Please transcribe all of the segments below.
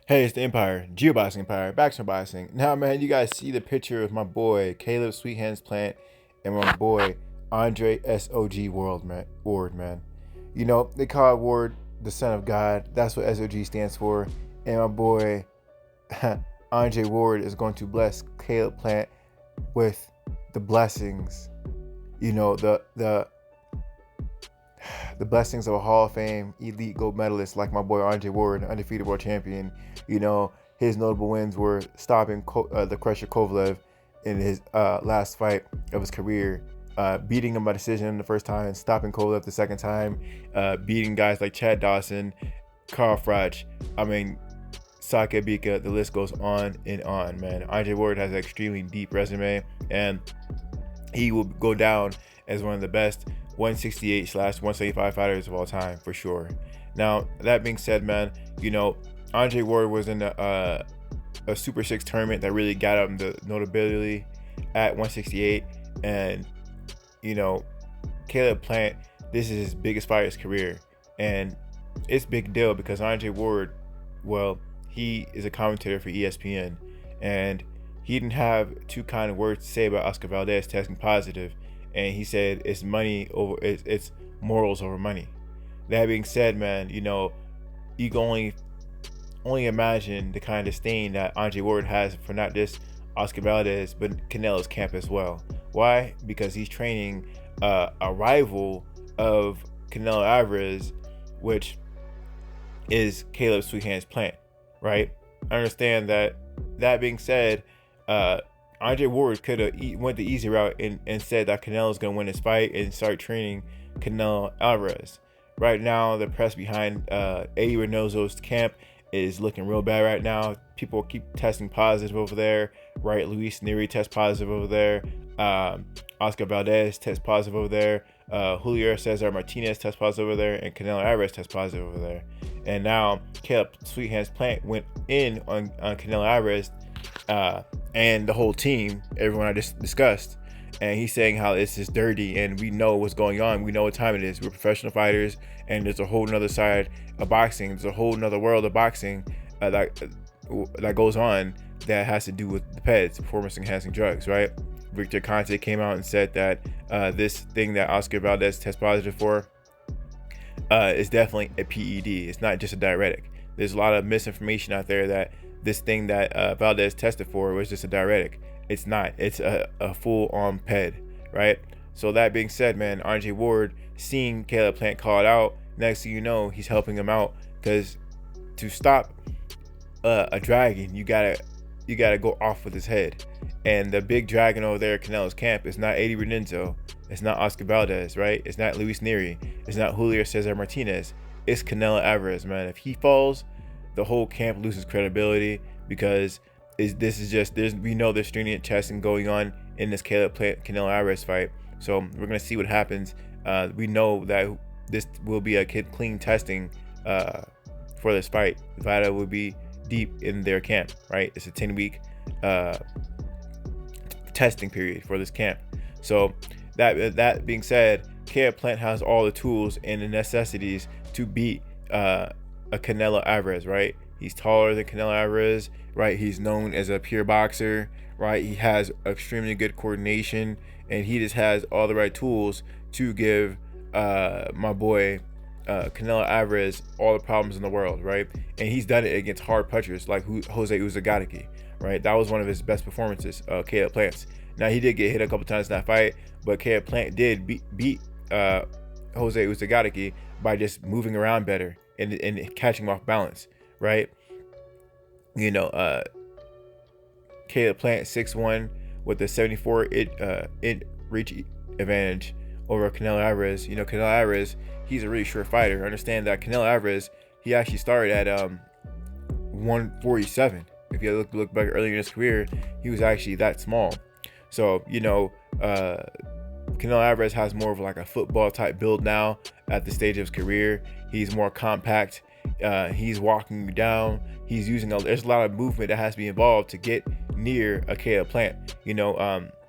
Hey, it's the Empire, Geoboxing Empire, Baxter Boxing. Now, man, you guys see the picture of my boy Caleb Sweet Hands Plant and my boy Andre SOG Ward, man. You know they call Ward the Son of God. That's what SOG stands for. And my boy Andre Ward is going to bless Caleb Plant with the blessings. You know the blessings of a Hall of Fame elite gold medalist like my boy Andre Ward, undefeated world champion. You know, his notable wins were stopping the Crusher Kovalev in his last fight of his career, beating him by decision the first time, stopping Kovalev the second time, beating guys like Chad Dawson, Carl Froch. I mean, Sake Bika, the list goes on and on, man. Andre Ward has an extremely deep resume, and he will go down as one of the best 168/175 fighters of all time for sure. Now, that being said, man, you know, Andre Ward was in a Super 6 tournament that really got him the notability at 168. And, you know, Caleb Plant, this is his biggest fight of his career. And it's a big deal because Andre Ward, well, he is a commentator for ESPN. And he didn't have too kind of words to say about Oscar Valdez testing positive. And he said it's morals over money. That being said, man, you know, you can only imagine the kind of disdain that Andre Ward has for not just Oscar Valdez but Canelo's camp as well. Why? Because he's training a rival of Canelo Alvarez, which is Caleb Sweet Hands Plant, right? I understand that. That being said, Andre Ward could have went the easy route and said that Canelo's going to win his fight and start training Canelo Alvarez. Right now, the press behind Eddie Reynoso's camp is looking real bad right now. People keep testing positive over there, right? Luis Neri tests positive over there. Oscar Valdez tests positive over there. Julio Cesar Martinez tests positive over there. And Canelo Alvarez tests positive over there. And now Caleb Sweet Hands Plant went in on Canelo Alvarez and the whole team, everyone I just discussed. And he's saying how this is dirty and we know what's going on. We know what time it is. We're professional fighters and there's a whole nother side of boxing. There's a whole nother world of boxing that goes on that has to do with the PEDs, performance enhancing drugs, right? Victor Conte came out and said that this thing that Oscar Valdez tests positive for is definitely a PED. It's not just a diuretic. There's a lot of misinformation out there that this thing that Valdez tested for was just a diuretic. It's not. It's a full-on PED, right? So that being said, man, Andre Ward seeing Caleb Plant call it out, next thing you know, he's helping him out because to stop a dragon, you gotta go off with his head. And the big dragon over there at Canelo's camp is not Eddie Renenzo. It's not Oscar Valdez, right? It's not Luis Neri. It's not Julio Cesar Martinez. It's Canelo Alvarez, man. If he falls, the whole camp loses credibility because we know there's stringent testing going on in this Caleb Plant Canelo Alvarez fight. So we're gonna see what happens. We know that this will be a clean testing for this fight. Nevada will be deep in their camp, right? It's a 10-week testing period for this camp. So that being said, Caleb Plant has all the tools and the necessities to beat a Canelo Alvarez, right? He's taller than Canelo Alvarez, right? He's known as a pure boxer, right? He has extremely good coordination, and he just has all the right tools to give my boy Canelo Alvarez all the problems in the world, right? And he's done it against hard punchers like Jose Uzagadiki, right? That was one of his best performances, Caleb Plant's. Now, he did get hit a couple times in that fight, but Caleb Plant did beat Jose Uzagadiki by just moving around better and catching him off balance, right? You know, Caleb Plant 6'1" with a 74 inch reach advantage over Canelo Alvarez. You know, Canelo Alvarez, he's a really short fighter. Understand that Canelo Alvarez, he actually started at 147. If you look back earlier in his career, he was actually that small. So, you know, Canelo Alvarez has more of like a football type build now at the stage of his career. He's more compact. He's walking you down. He's using there's a lot of movement that has to be involved to get near a Caleb Plant. You know,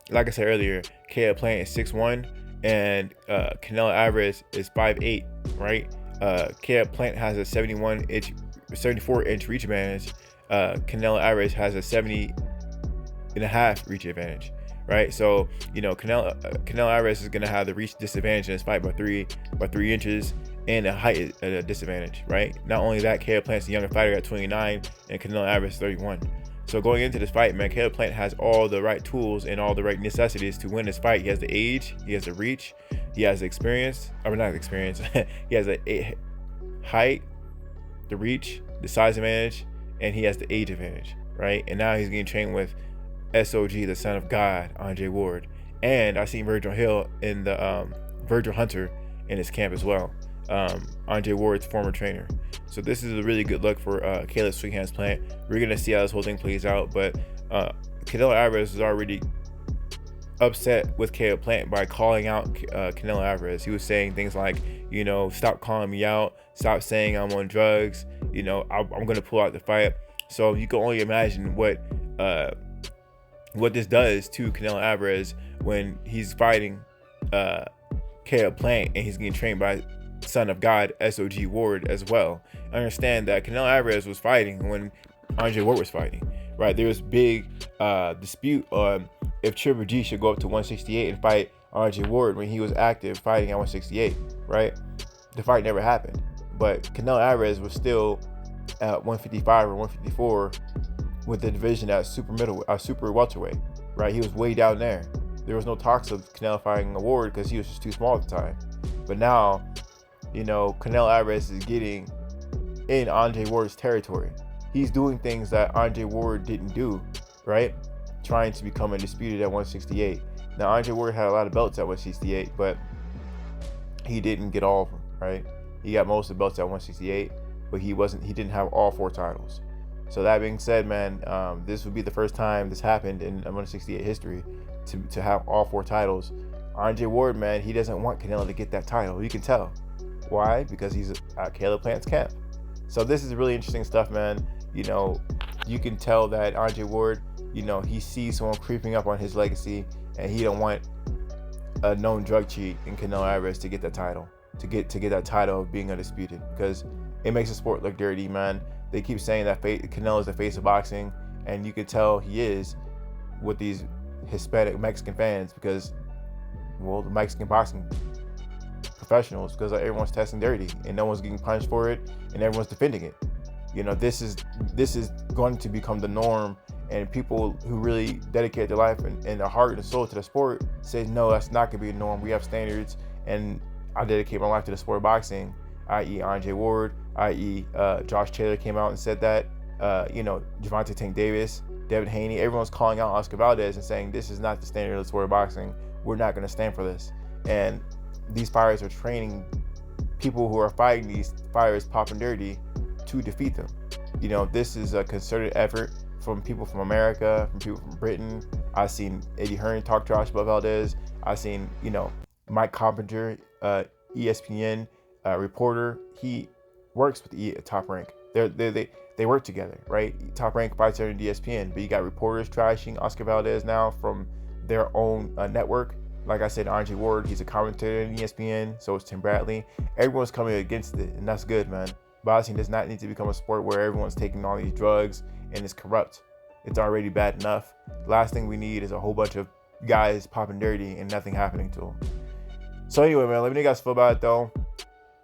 like I said earlier, Caleb Plant is 6'1", and Canelo Alvarez is 5'8", right? Caleb Plant has a 74 inch reach advantage. Canelo Alvarez has a 70.5 reach advantage, right? So Canelo Alvarez is gonna have the reach disadvantage in this fight by three inches, and a height at a disadvantage, right? Not only that, Caleb Plant's the younger fighter at 29, and Canelo Alvarez is 31. So going into this fight, man, Caleb Plant has all the right tools and all the right necessities to win this fight. He has the age, he has the reach, he has the experience. I mean, not experience. He has the height, the reach, the size advantage, and he has the age advantage, right? And now he's getting trained with SOG, the son of God, Andre Ward. And I seen Virgil Hunter in his camp as well. Andre Ward's former trainer. So this is a really good look for Caleb Sweet Hands Plant. We're gonna see how this whole thing plays out, but Canelo Alvarez is already upset with Caleb Plant by calling out Canelo Alvarez. He was saying things like, stop calling me out, stop saying I'm on drugs, I'm gonna pull out the fight. So you can only imagine what this does to Canelo Alvarez when he's fighting Caleb Plant and he's getting trained by son of God, SOG Ward as well. Understand that Canelo Alvarez was fighting when Andre Ward was fighting, right? There was big dispute on if Triple G should go up to 168 and fight Andre Ward when he was active fighting at 168, right? The fight never happened, but Canelo Alvarez was still at 155 or 154 with the division at super welterweight, right? He was way down there. There was no talks of Canelo fighting a Ward because he was just too small at the time. But now, Canelo Alvarez is getting in Andre Ward's territory. He's doing things that Andre Ward didn't do, right? Trying to become undisputed at 168. Now, Andre Ward had a lot of belts at 168, but he didn't get all of them, right? He got most of the belts at 168, but he didn't have all 4 titles. So that being said, man, this would be the first time this happened in 168 history to have all 4 titles. Andre Ward, man, he doesn't want Canelo to get that title. You can tell. Why? Because he's at Caleb Plant's camp. So this is really interesting stuff, man. You can tell that Andre Ward, he sees someone creeping up on his legacy, and he don't want a known drug cheat in Canelo Alvarez to get that title, to get that title of being undisputed, because it makes the sport look dirty, man. They keep saying that Canelo is the face of boxing, and you can tell he is with these Hispanic Mexican fans, because, well, the Mexican boxing professionals, because everyone's testing dirty and no one's getting punished for it and everyone's defending it. This is going to become the norm, and people who really dedicate their life and their heart and soul to the sport say, no, that's not going to be a norm. We have standards, and I dedicate my life to the sport of boxing, i.e. Andre Ward, i.e. Josh Taylor came out and said that, Gervonta Tank Davis, Devin Haney, everyone's calling out Oscar Valdez and saying this is not the standard of the sport of boxing. We're not going to stand for this. And these fighters are training people who are fighting these fighters popping dirty to defeat them. This is a concerted effort from people from America, from people from Britain. I've seen Eddie Hearn talk trash about Valdez. I've seen, Mike Coppinger, ESPN reporter. He works with Top Rank. They work together, right? Top Rank fights under ESPN, but you got reporters trashing Oscar Valdez now from their own network. Like I said, Andre Ward, he's a commentator in ESPN, so is Tim Bradley. Everyone's coming against it, and that's good, man. Boxing does not need to become a sport where everyone's taking all these drugs and it's corrupt. It's already bad enough. The last thing we need is a whole bunch of guys popping dirty and nothing happening to them. So anyway, man, let me know what you guys feel about it, though.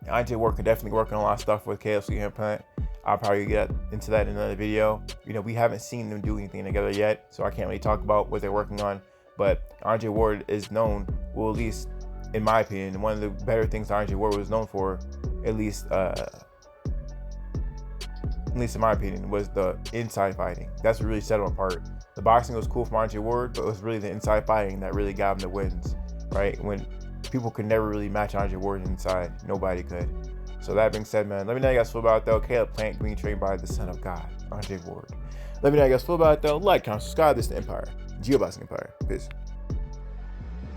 Andre Ward could definitely work on a lot of stuff with KFC Implant. I'll probably get into that in another video. We haven't seen them do anything together yet, so I can't really talk about what they're working on. But Andre Ward is known, well, at least in my opinion, one of the better things Andre Ward was known for, at least in my opinion, was the inside fighting. That's what really set him apart. The boxing was cool from Andre Ward, but it was really the inside fighting that really got him the wins, right? When people could never really match Andre Ward inside, nobody could. So that being said, man, let me know how you guys feel about it, though. Caleb Plant being trained by the son of God, Andre Ward. Let me know how you guys feel about it, though. Like, comment, subscribe. This is the Empire. Geoboxing Empire. Peace.